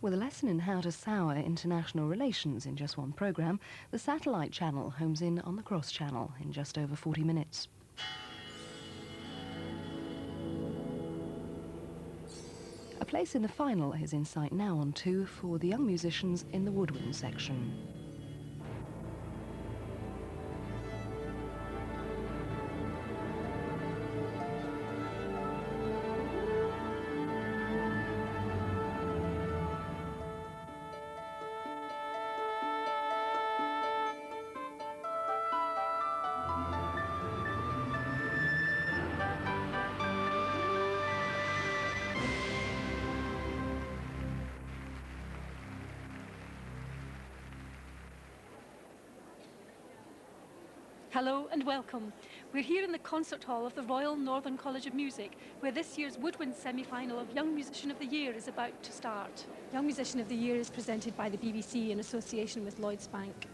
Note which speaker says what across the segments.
Speaker 1: With a lesson in how to sour international relations in just one programme, the satellite channel homes in on the cross channel in just over 40 minutes. A place in the final is in sight now on 2 for the young musicians in the Woodwind section.
Speaker 2: Hello and welcome. We're here in the concert hall of the Royal Northern College of Music, where this year's Woodwind semi-final of Young Musician of the Year is about to start. Young Musician of the Year is presented by the BBC in association with Lloyds Bank.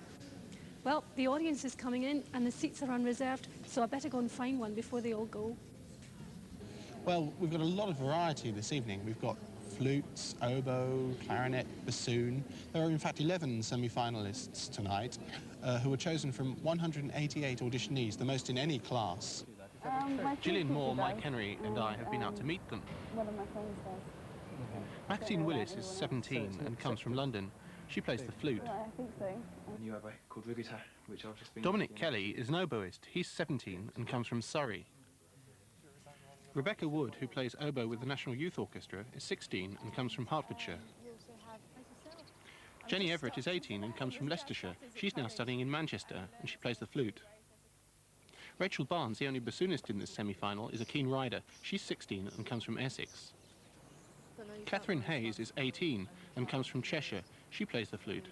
Speaker 2: Well, the audience is coming in and the seats are unreserved, so I better go and find one before they all go.
Speaker 3: Well, we've got a lot of variety this evening. We've got flutes, oboe, clarinet, bassoon. There are in fact 11 semi-finalists tonight who were chosen from 188 auditionees, the most in any class.
Speaker 4: Gillian Moore, Mike Henry and I have been out to meet them.
Speaker 5: One of my friends does.
Speaker 4: Maxine Willis is 17 and comes from London. She plays the flute.
Speaker 5: I think so.
Speaker 6: A new oboe called Rugita, which I've just been...
Speaker 4: Dominic Kelly is an oboist. He's 17 and comes from Surrey. Rebecca Wood, who plays oboe with the National Youth Orchestra, is 16 and comes from Hertfordshire. Jenny Everett is 18 and comes from Leicestershire. She's now studying in Manchester and she plays the flute. Rachel Barnes, the only bassoonist in this semi-final, is a keen rider. She's 16 and comes from Essex. Catherine Hayes is 18 and comes from Cheshire. She plays the flute.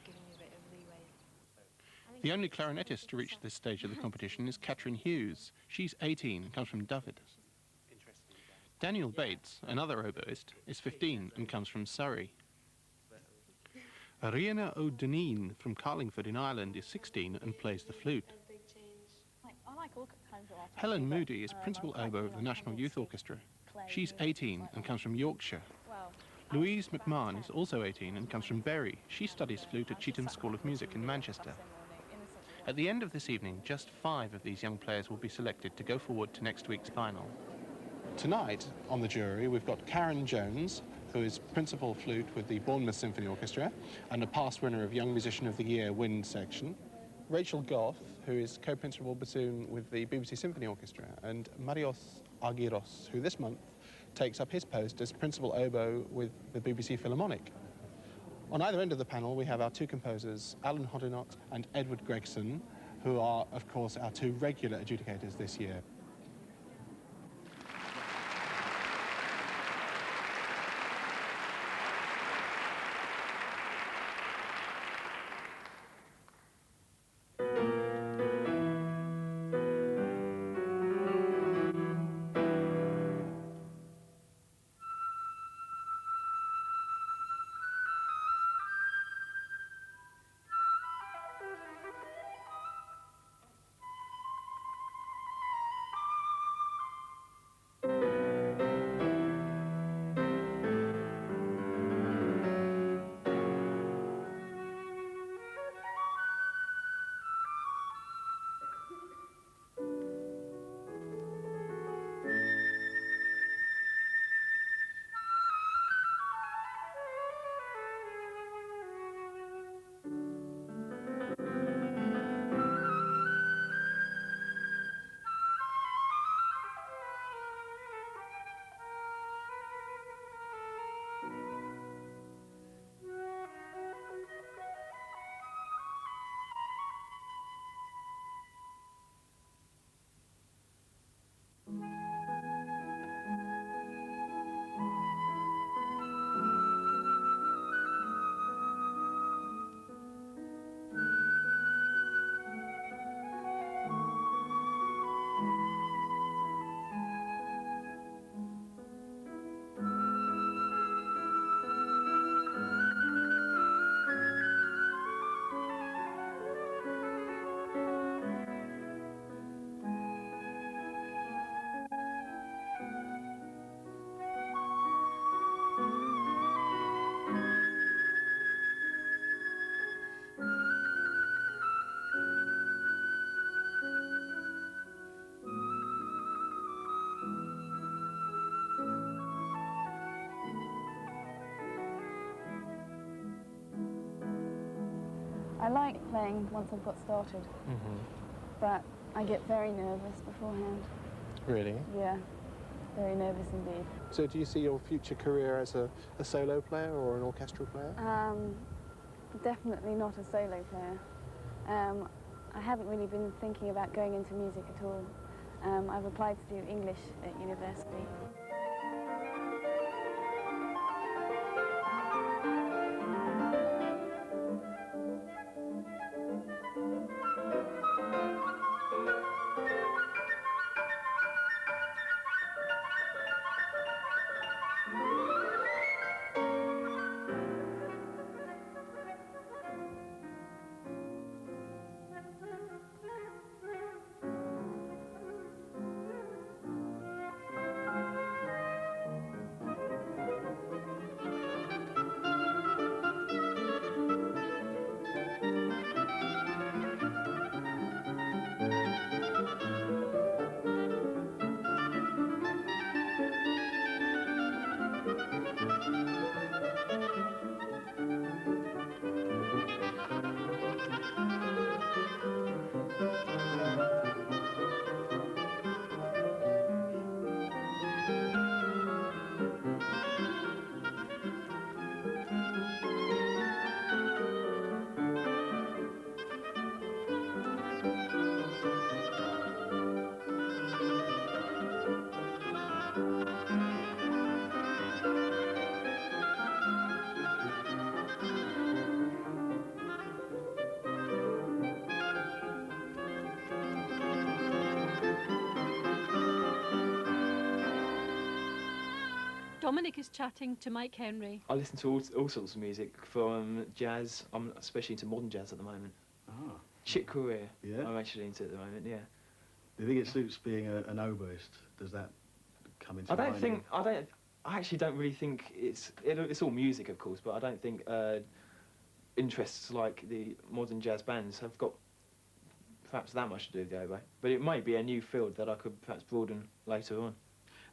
Speaker 4: The only clarinetist to reach this stage of the competition is Catherine Hughes. She's 18 and comes from Dyfed. Daniel Bates, another oboist, is 15 and comes from Surrey. Ariana O'Deneen from Carlingford in Ireland is 16 and plays the flute. Helen Moody is principal oboe of the National Youth Orchestra. She's 18 and comes from Yorkshire. Louise McMahon is also 18 and comes from Bury. She studies flute at Cheetham School of Music in Manchester. At the end of this evening, just 5 of these young players will be selected to go forward to next week's final.
Speaker 3: Tonight on the jury we've got Karen Jones, who is principal flute with the Bournemouth Symphony Orchestra and a past winner of Young Musician of the Year Wind section. Rachel Goff, who is co-principal bassoon with the BBC Symphony Orchestra, and Marios Argyros, who this month takes up his post as principal oboe with the BBC Philharmonic. On either end of the panel we have our 2 composers, Alan Hodinott and Edward Gregson, who are of course our 2 regular adjudicators this year.
Speaker 5: I like playing once I've got started, but I get very nervous beforehand.
Speaker 3: Really?
Speaker 5: Yeah, very nervous indeed.
Speaker 3: So do you see your future career as a solo player or an orchestral player?
Speaker 5: Definitely not a solo player. I haven't really been thinking about going into music at all. I've applied to do English at university.
Speaker 2: Dominic is chatting to Mike Henry.
Speaker 6: I listen to all sorts of music, from jazz. I'm especially into modern jazz at the moment.
Speaker 7: Ah.
Speaker 6: Chick Corea,
Speaker 7: Yeah?
Speaker 6: I'm actually into at the moment, yeah.
Speaker 7: Do you think it suits being an oboist? Does that come into
Speaker 6: I
Speaker 7: mind?
Speaker 6: actually don't really think it's all music, of course, but I don't think interests like the modern jazz bands have got perhaps that much to do with the oboe. But it might be a new field that I could perhaps broaden later on.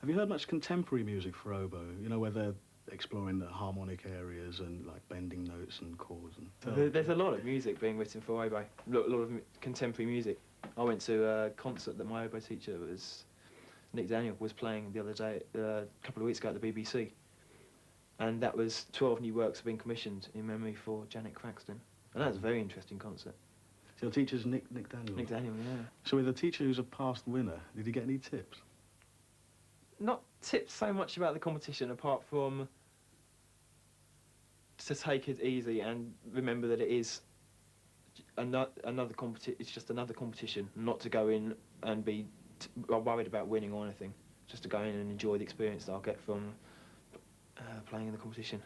Speaker 7: Have you heard much contemporary music for oboe? You know, where they're exploring the harmonic areas and like bending notes and chords and...
Speaker 6: There's a lot of music being written for oboe, a lot of contemporary music. I went to a concert that my oboe teacher Nick Daniel was playing the other day, a couple of weeks ago at the BBC. And that was 12 new works being commissioned in memory for Janet Craxton. And that was a very interesting concert.
Speaker 7: So your teacher's Nick Daniel?
Speaker 6: Nick Daniel, yeah.
Speaker 7: So with a teacher who's a past winner, did he get any tips?
Speaker 6: Not tips so much about the competition, apart from to take it easy and remember that it is another competition. It's just another competition, not to go in and be worried about winning or anything. Just to go in and enjoy the experience that I'll get from playing in the competition.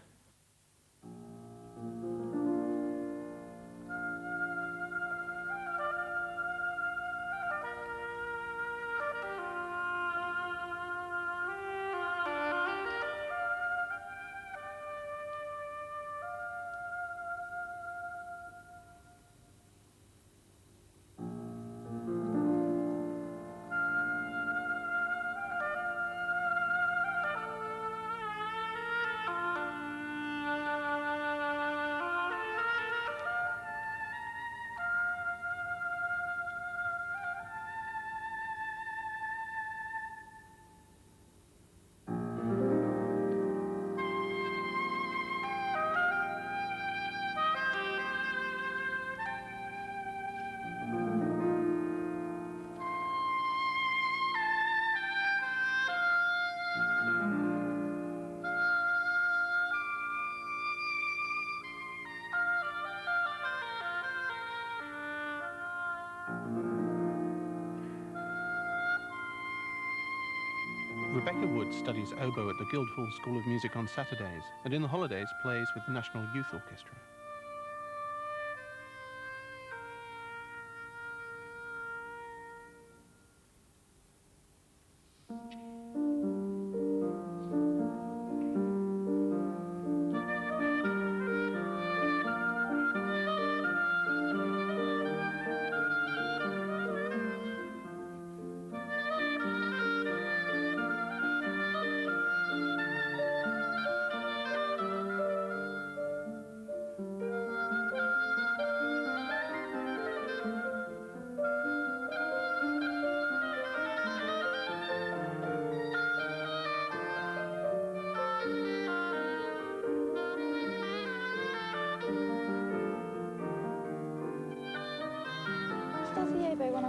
Speaker 4: Rebecca Wood studies oboe at the Guildhall School of Music on Saturdays, and in the holidays plays with the National Youth Orchestra.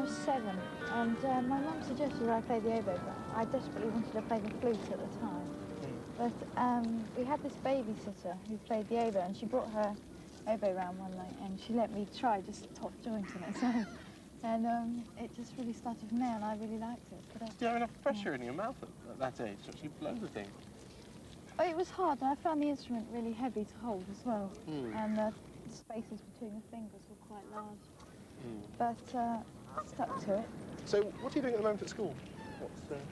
Speaker 8: I was 7, and my mum suggested I play the oboe, but I desperately wanted to play the flute at the time. But we had this babysitter who played the oboe, and she brought her oboe round one night, and she let me try just top joint on it. So, and it just really started from there, and I really liked it. But,
Speaker 4: Do you have enough pressure in your mouth at that age to actually blow the thing?
Speaker 8: but it was hard, and I found the instrument really heavy to hold as well, and the spaces between the fingers were quite large. But stuck to it.
Speaker 4: So what are you doing at the moment at school? What's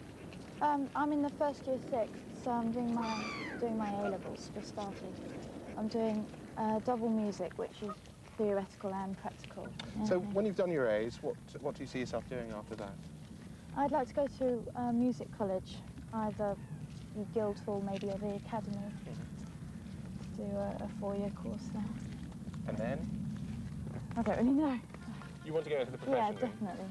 Speaker 8: I'm in the first year 6, so I'm doing my A-levels, just started. I'm doing double music, which is theoretical and practical.
Speaker 4: So when you've done your A's, what do you see yourself doing after that?
Speaker 8: I'd like to go to music college, either the Guildhall, maybe, or the Academy. Do a 4-year course there.
Speaker 4: And then?
Speaker 8: I don't really know.
Speaker 4: You want to go into the profession?
Speaker 8: Yeah, definitely.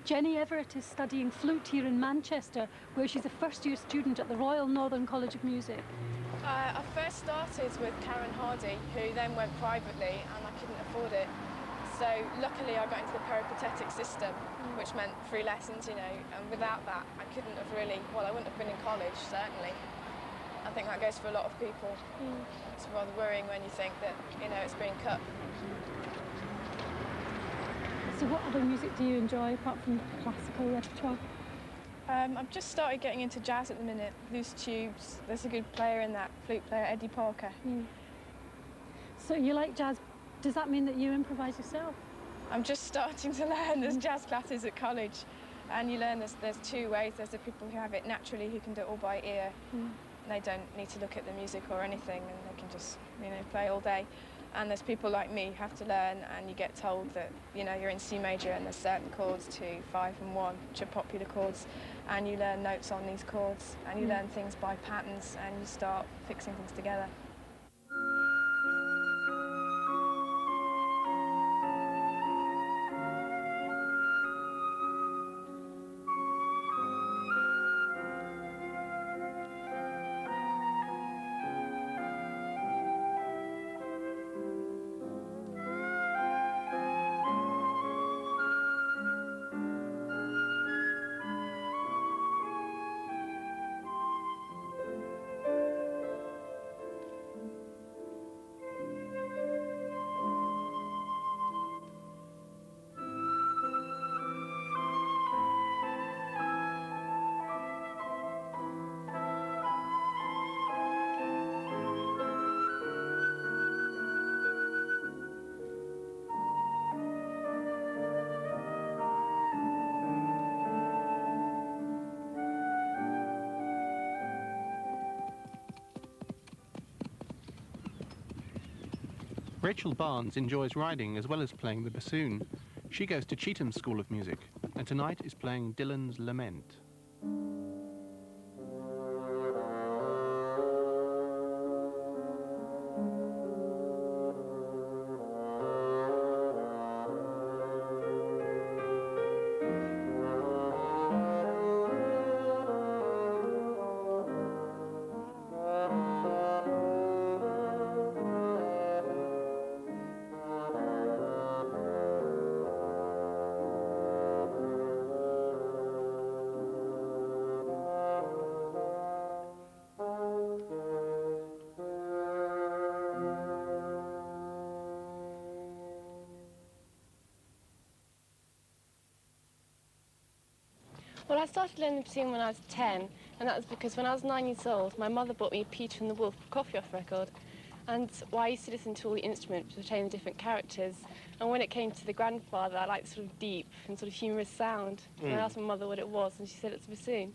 Speaker 2: Jenny Everett is studying flute here in Manchester, where she's a first-year student at the Royal Northern College of Music.
Speaker 9: I first started with Karen Hardy, who then went privately, and I couldn't afford it. So luckily I got into the peripatetic system, which meant free lessons, you know, and without that I couldn't have really, well, I wouldn't have been in college, certainly. I think that goes for a lot of people. It's rather worrying when you think that, you know, it's being cut.
Speaker 2: So what other music do you enjoy, apart from classical repertoire?
Speaker 9: I've just started getting into jazz at the minute, loose tubes. There's a good player in that, flute player, Eddie Parker.
Speaker 2: So you like jazz. Does that mean that you improvise yourself?
Speaker 9: I'm just starting to learn. There's jazz classes at college, and you learn there's 2 ways. There's the people who have it naturally, who can do it all by ear. They don't need to look at the music or anything, and they can just, you know, play all day. And there's people like me who have to learn, and you get told that, you know, you're in C major and there's certain chords, 2, 5 and 1, which are popular chords, and you learn notes on these chords, and you learn things by patterns, and you start fixing things together.
Speaker 4: Rachel Barnes enjoys riding as well as playing the bassoon. She goes to Chetham's School of Music, and tonight is playing Dylan's Lament.
Speaker 9: Well, I started learning the bassoon when I was 10, and that was because when I was 9 years old, my mother bought me a Peter and the Wolf coffee off record. And well, I used to listen to all the instruments portraying the different characters. And when it came to the grandfather, I liked sort of deep and sort of humorous sound. And I asked my mother what it was, and she said it's a bassoon.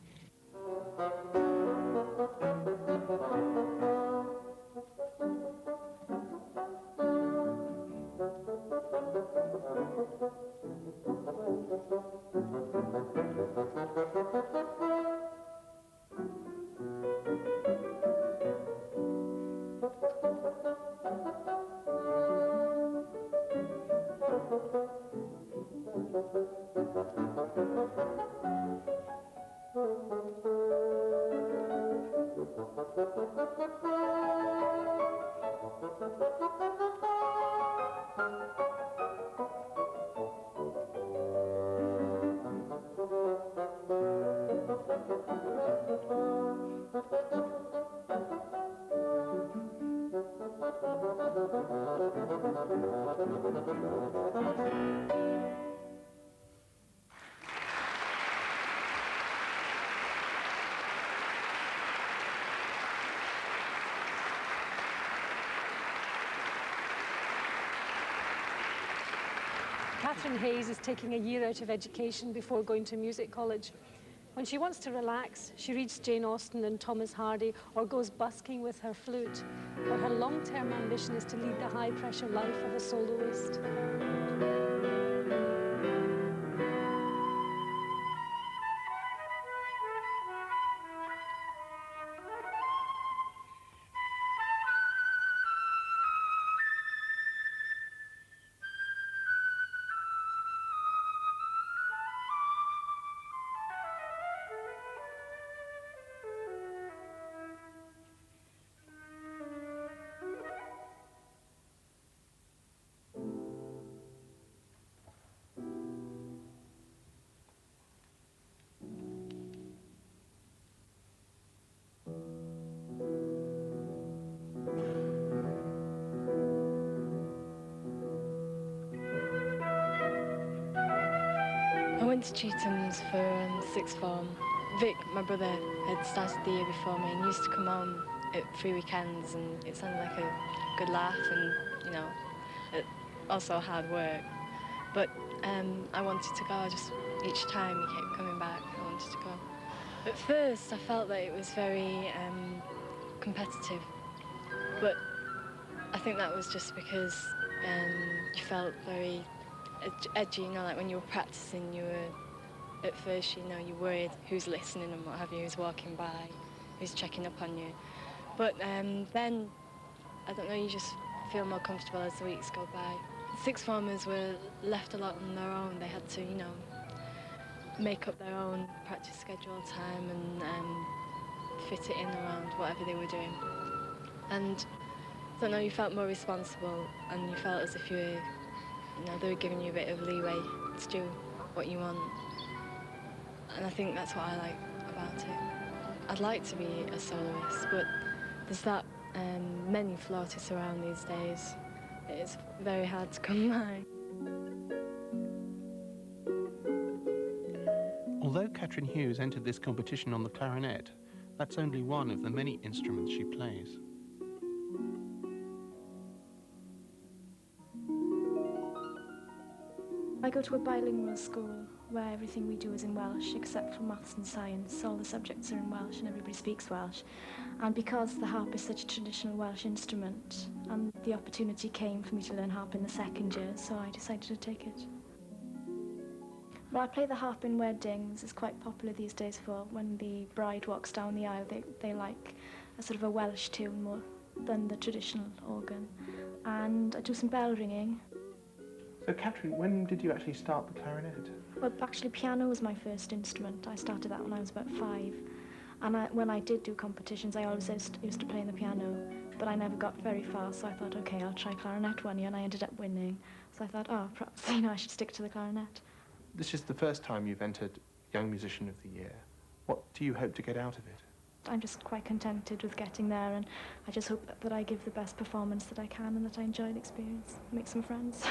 Speaker 2: Catherine Hayes is taking a year out of education before going to music college. When she wants to relax, she reads Jane Austen and Thomas Hardy or goes busking with her flute. But her long-term ambition is to lead the high-pressure life of a soloist.
Speaker 10: I went to Cheatham's for sixth form. Vic, my brother, had started the year before me and used to come home at free weekends, and it sounded like a good laugh and, you know, also hard work. But I wanted to go, just each time he kept coming back, I wanted to go. At first, I felt that it was very competitive, but I think that was just because you felt very edgy, you know, like when you were practicing, you were, at first, you know, you're worried who's listening and what have you, who's walking by, who's checking up on you. But then, I don't know, you just feel more comfortable as the weeks go by. Sixth formers were left a lot on their own. They had to, you know, make up their own practice schedule time and fit it in around whatever they were doing. And I don't know, you felt more responsible and you felt as if you were, you know, they were giving you a bit of leeway to do what you want. And I think that's what I like about it. I'd like to be a soloist, but there's that many flautists around these days. It's very hard to come by.
Speaker 4: Although Catherine Hughes entered this competition on the clarinet, that's only one of the many instruments she plays.
Speaker 11: I go to a bilingual school where everything we do is in Welsh except for maths and science. All the subjects are in Welsh and everybody speaks Welsh. And because the harp is such a traditional Welsh instrument, and the opportunity came for me to learn harp in the second year, so I decided to take it. Well, I play the harp in weddings. It's quite popular these days for when the bride walks down the aisle. They like a sort of a Welsh tune more than the traditional organ. And I do some bell ringing.
Speaker 4: So Catherine, when did you actually start the clarinet?
Speaker 11: Well, actually piano was my first instrument. I started that when I was about 5. And when I did do competitions, I always used to play on the piano, but I never got very far, so I thought, okay, I'll try clarinet one year, and I ended up winning. So I thought, oh, perhaps, you know, I should stick to the clarinet.
Speaker 4: This is the first time you've entered Young Musician of the Year. What do you hope to get out of it?
Speaker 11: I'm just quite contented with getting there, and I just hope that I give the best performance that I can and that I enjoy the experience, make some friends.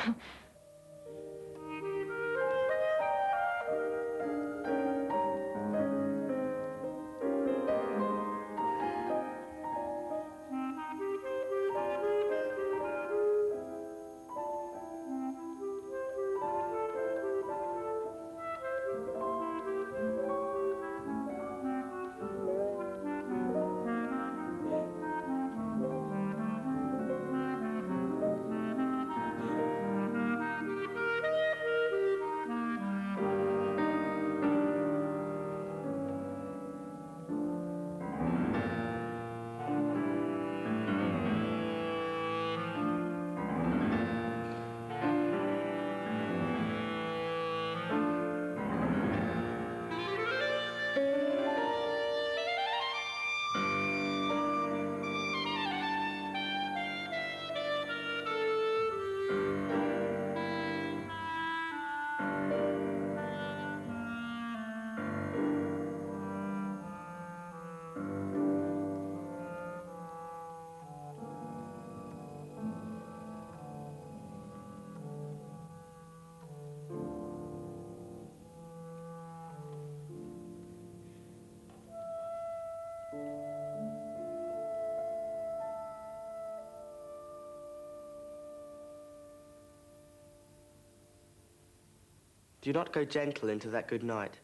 Speaker 12: Do not go gentle into that good night.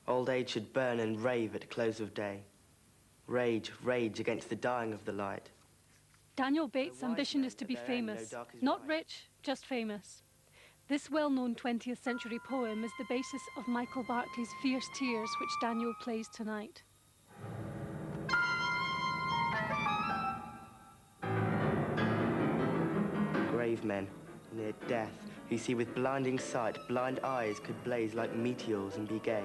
Speaker 12: Old age should burn and rave at close of day. Rage, rage against the dying of the light.
Speaker 2: Daniel Bates' ambition is to be famous, not rich, just famous. This well-known 20th century poem is the basis of Michael Barclay's Fierce Tears, which Daniel plays tonight.
Speaker 12: Grave men, near death, who see with blinding sight, blind eyes could blaze like meteors and be gay.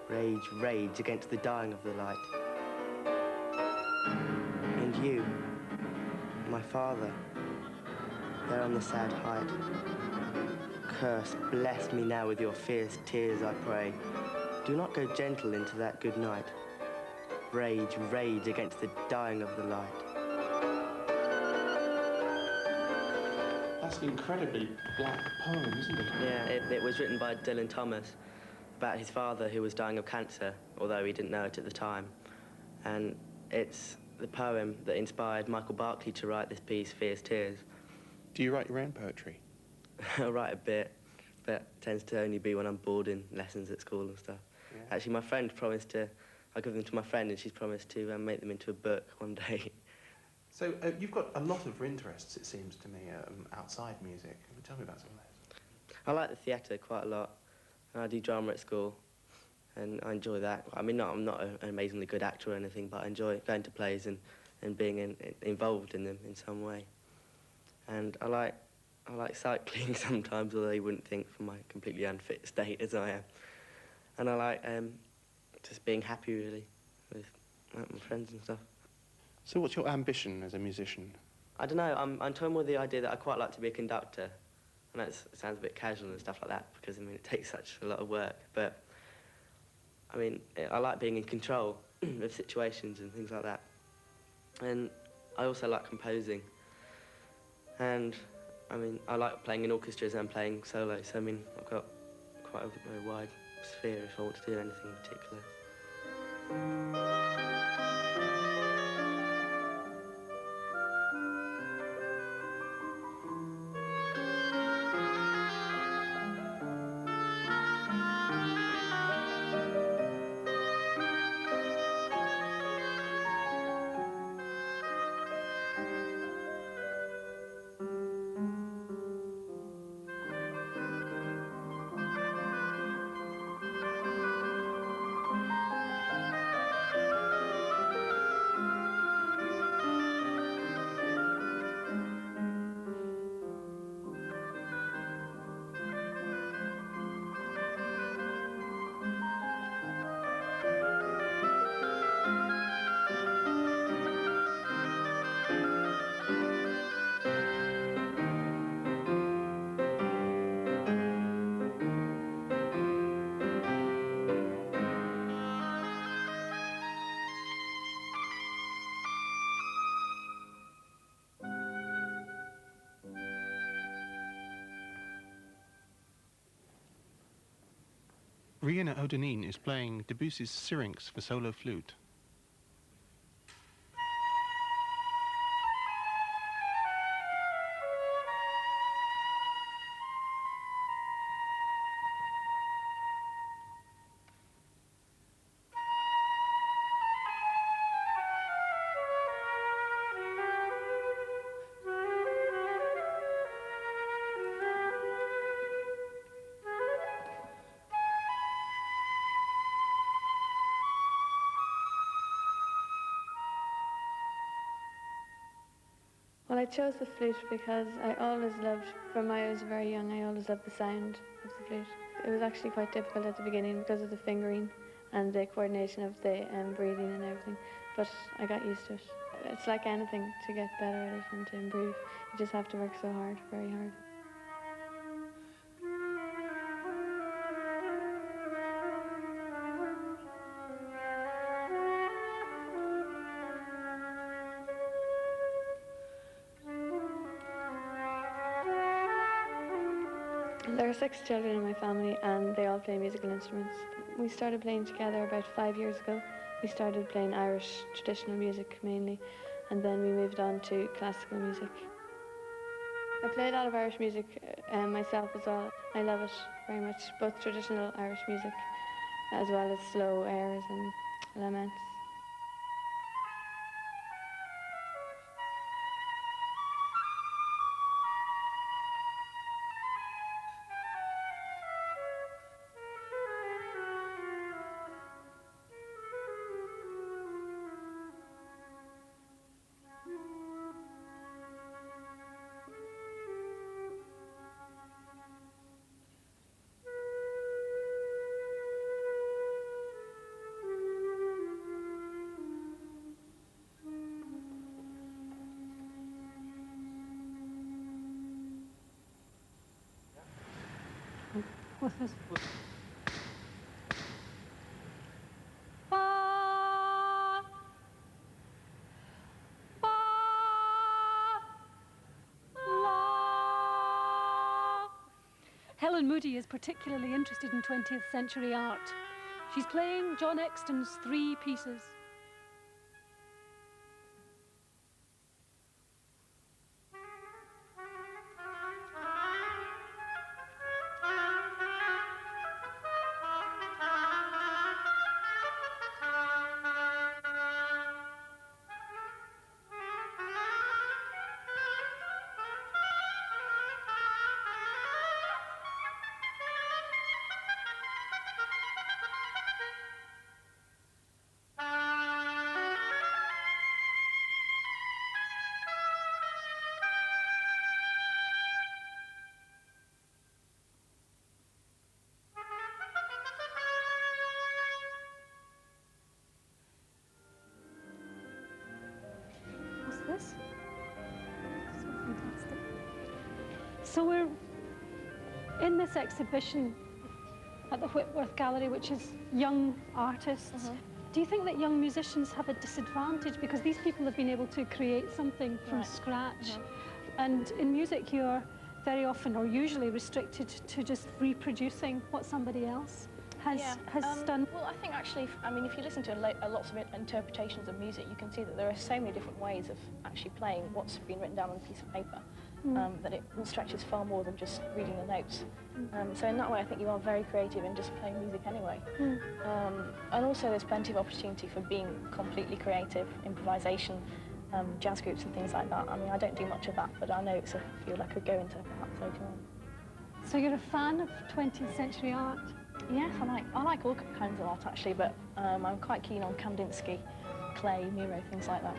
Speaker 12: Rage, rage against the dying of the light. And you, my father, there on the sad height. Curse, bless me now with your fierce tears, I pray. Do not go gentle into that good night. Rage, rage against the dying of the light.
Speaker 3: That's an incredibly black poem, isn't it?
Speaker 12: Yeah, it was written by Dylan Thomas about his father who was dying of cancer, although he didn't know it at the time. And it's the poem that inspired Michael Barclay to write this piece, Fierce Tears.
Speaker 3: Do you write your own poetry?
Speaker 12: I write a bit, but it tends to only be when I'm bored in lessons at school and stuff. Yeah. Actually, my friend promised to, I'll give them to my friend, and she's promised to make them into a book one day.
Speaker 3: So you've got a lot of interests, it seems to me, outside music. Tell me about some of those.
Speaker 12: I like the theatre quite a lot. I do drama at school, and I enjoy that. I mean, I'm not an amazingly good actor or anything, but I enjoy going to plays and being involved in them in some way. And I like cycling sometimes, although you wouldn't think from my completely unfit state as I am. And I like just being happy, really, with my friends and stuff.
Speaker 3: So what's your ambition as a musician?
Speaker 12: I don't know, I'm toying with the idea that I quite like to be a conductor. I know it sounds a bit casual and stuff like that, because, I mean, it takes such a lot of work, but, I mean, I like being in control of situations and things like that. And I also like composing. And, I mean, I like playing in orchestras and playing solo, so, I mean, I've got quite a wide sphere if I want to do anything in particular.
Speaker 4: Rihanna O'Donin is playing Debussy's Syrinx for solo flute.
Speaker 5: Well, I chose the flute because I always loved, from when I was very young, I always loved the sound of the flute. It was actually quite difficult at the beginning because of the fingering and the coordination of the breathing and everything, but I got used to it. It's like anything, to get better at it and to improve. You just have to work so hard, very hard. There are 6 children in my family and they all play musical instruments. We started playing together about 5 years ago. We started playing Irish traditional music mainly, and then we moved on to classical music. I play a lot of Irish music myself as well. I love it. very much both traditional Irish music as well as slow airs and laments.
Speaker 2: What's this? Helen Moody is particularly interested in 20th century art. She's playing John Exton's 3 pieces. This? So fantastic. So we're in this exhibition at the Whitworth Gallery, which is young artists. Do you think that young musicians have a disadvantage because these people have been able to create something from scratch? And in music you're very often or usually restricted to just reproducing what somebody else has done.
Speaker 13: Well, I think actually, I mean, if you listen to lots of interpretations of music, you can see that there are so many different ways of actually playing what's been written down on a piece of paper, that it stretches far more than just reading the notes. So in that way, I think you are very creative in just playing music anyway. And also there's plenty of opportunity for being completely creative, improvisation, jazz groups and things like that. I mean, I don't do much of that, but I know it's a field I could go into perhaps later on.
Speaker 2: So you're a fan of 20th century art?
Speaker 13: Yes, I like all kinds of art actually, but I'm quite keen on Kandinsky, clay, Miro, things like that.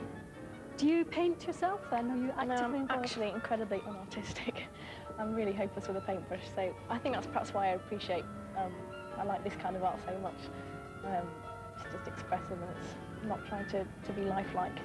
Speaker 2: Do you paint yourself then? Are you actively involved?
Speaker 13: Actually incredibly unartistic. I'm really hopeless with a paintbrush, so I think that's perhaps why I appreciate, I like this kind of art so much. It's just expressive and it's not trying to be lifelike.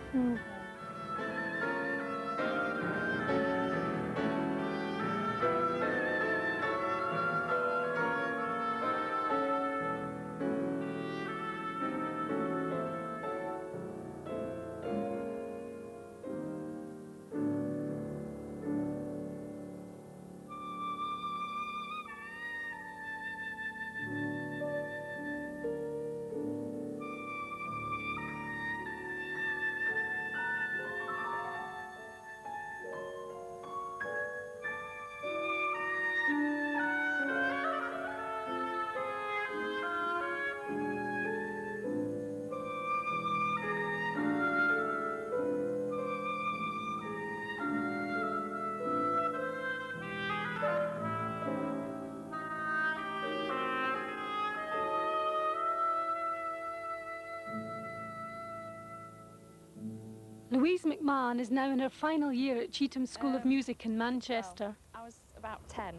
Speaker 2: Louise McMahon is now in her final year at Cheetham School of Music in Manchester.
Speaker 14: Well, I was about 10,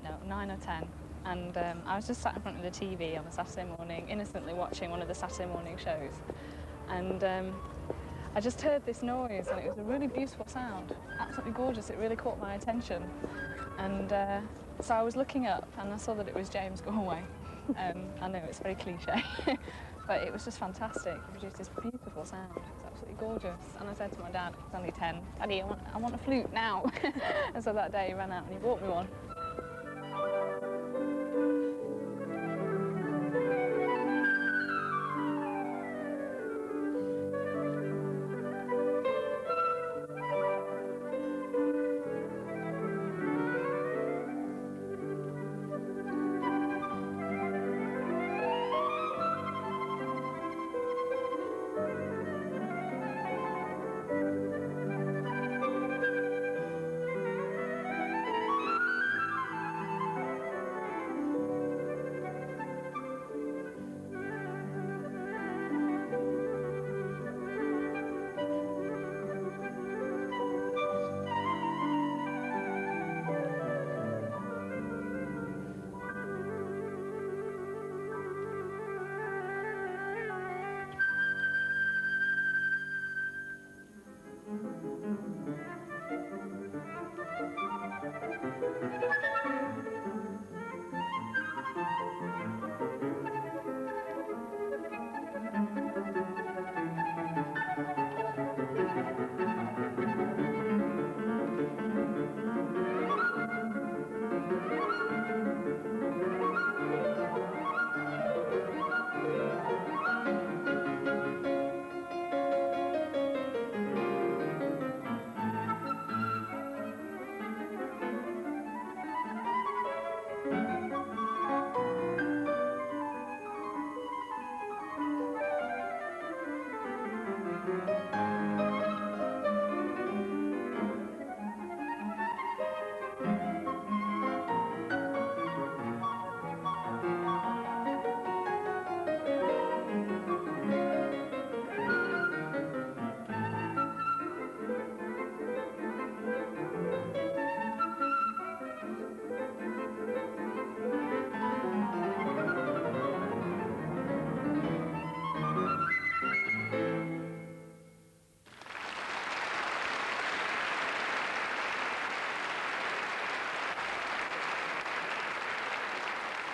Speaker 14: no, 9 or 10, and I was just sat in front of the TV on a Saturday morning, innocently watching one of the Saturday morning shows, and I just heard this noise, and it was a really beautiful sound, absolutely gorgeous. It really caught my attention, and so I was looking up, and I saw that it was James Galway. I know it's very cliche, but it was just fantastic. It produced this beautiful sound. It was absolutely gorgeous. And I said to my dad, he was only 10, Daddy, I want a flute now. And so that day he ran out and he bought me one.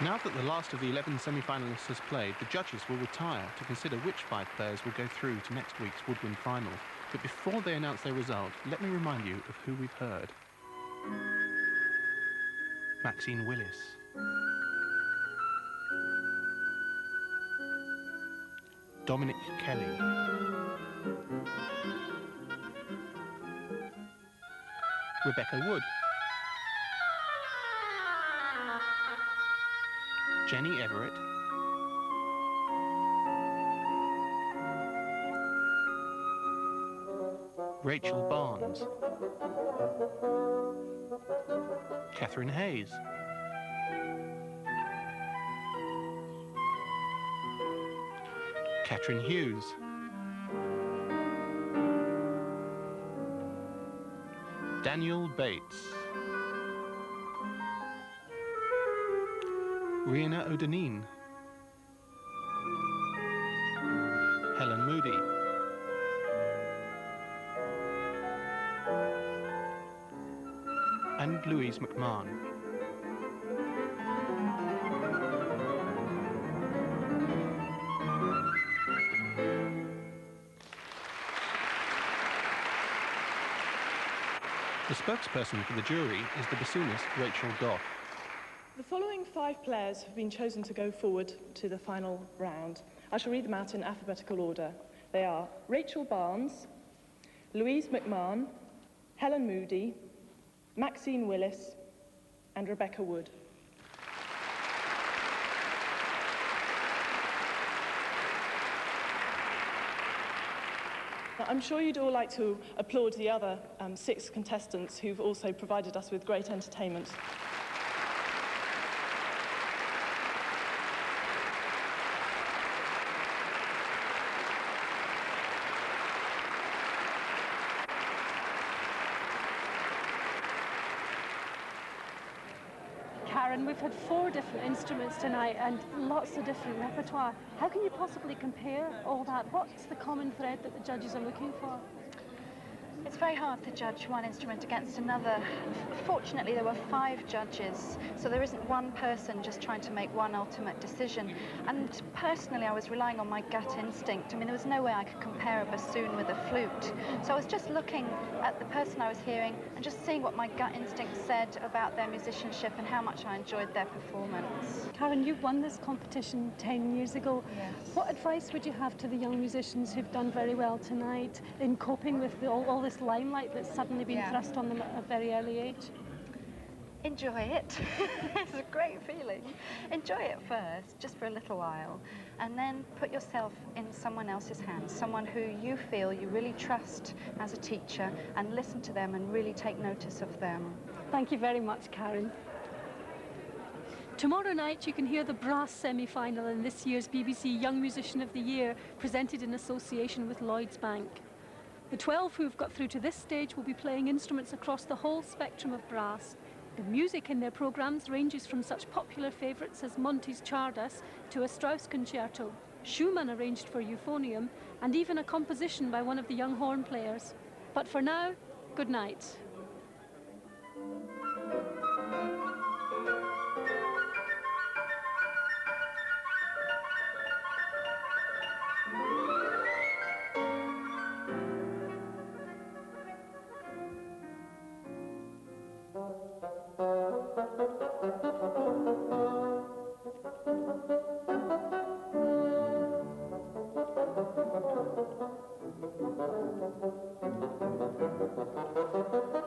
Speaker 4: Now that the last of the 11 semi-finalists has played, the judges will retire to consider which 5 players will go through to next week's Woodwind final. But before they announce their result, let me remind you of who we've heard. Maxine Willis. Dominic Kelly. Rebecca Wood. Jenny Everett. Rachel Barnes. Catherine Hayes. Catherine Hughes. Daniel Bates. Rihanna O'Deneen. Helen Moody. And Louise McMahon. The spokesperson for the jury is the bassoonist Rachel Goff.
Speaker 15: The following 5 players have been chosen to go forward to the final round. I shall read them out in alphabetical order. They are Rachel Barnes, Louise McMahon, Helen Moody, Maxine Willis, and Rebecca Wood. Now, I'm sure you'd all like to applaud the other 6 contestants who've also provided us with great entertainment.
Speaker 2: Karen, we've had 4 different instruments tonight and lots of different repertoire. How can you possibly compare all that? What's the common thread that the judges are looking for?
Speaker 8: It's very hard to judge one instrument against another. Fortunately, there were 5 judges, so there isn't one person just trying to make one ultimate decision. And personally, I was relying on my gut instinct. I mean, there was no way I could compare a bassoon with a flute. So I was just looking at the person I was hearing and just seeing what my gut instinct said about their musicianship and how much I enjoyed their performance.
Speaker 2: Karen, you won this competition 10 years ago.
Speaker 8: Yes.
Speaker 2: What advice would you have to the young musicians who've done very well tonight in coping with all this limelight that's suddenly been thrust on them at a very early age?
Speaker 8: Enjoy it. It's a great feeling. Enjoy it first, just for a little while, and then put yourself in someone else's hands, someone who you feel you really trust as a teacher, and listen to them and really take notice of them.
Speaker 2: Thank you very much, Karen. Tomorrow night you can hear the brass semi-final in this year's BBC Young Musician of the Year, presented in association with Lloyds Bank. The 12 who've got through to this stage will be playing instruments across the whole spectrum of brass. The music in their programmes ranges from such popular favourites as Monty's Czardas to a Strauss concerto, Schumann arranged for euphonium, and even a composition by one of the young horn players. But for now, good night.
Speaker 16: Thank you.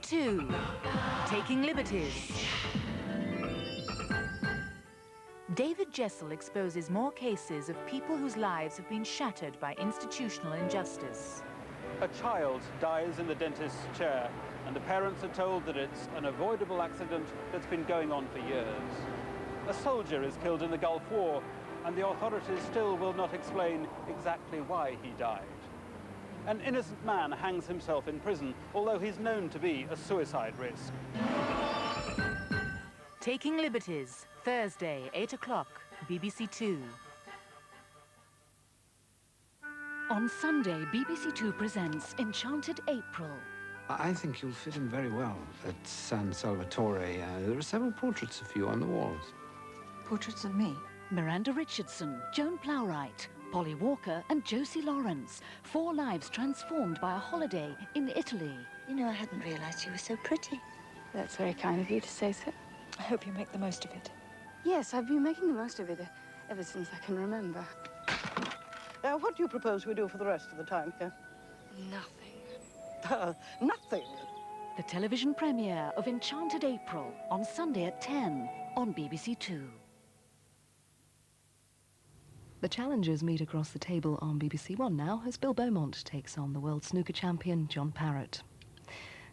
Speaker 16: Two, Taking Liberties. David Jessel exposes more cases of people whose lives have been shattered by institutional injustice.
Speaker 17: A child dies in the dentist's chair, and the parents are told that it's an avoidable accident that's been going on for years. A soldier is killed in the Gulf War, and the authorities still will not explain exactly why he died. An innocent man hangs himself in prison, although he's known to be a suicide risk.
Speaker 16: Taking Liberties, Thursday, 8 o'clock, BBC Two.
Speaker 18: On Sunday, BBC Two presents Enchanted April.
Speaker 19: I think you'll fit in very well at San Salvatore. There are several portraits of you on the walls.
Speaker 18: Portraits of me? Miranda Richardson, Joan Plowright, Polly Walker and Josie Lawrence. 4 lives transformed by a holiday in Italy.
Speaker 20: You know, I hadn't realised you were so pretty.
Speaker 21: That's very kind of you to say so.
Speaker 20: I hope you make the most of it.
Speaker 21: Yes, I've been making the most of it ever since I can remember.
Speaker 22: What do you propose we do for the rest of the time here?
Speaker 18: Nothing.
Speaker 22: Nothing?
Speaker 18: The television premiere of Enchanted April on Sunday at 10 on BBC Two.
Speaker 1: The challengers meet across the table on BBC One now as Bill Beaumont takes on the world snooker champion John Parrott.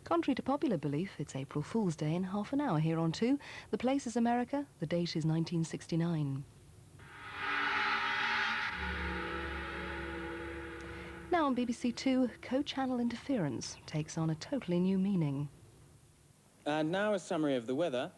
Speaker 1: Contrary to popular belief, it's April Fool's Day in half an hour here on Two. The place is America, the date is 1969. Now on BBC Two, co-channel interference takes on a totally new meaning.
Speaker 23: And now a summary of the weather.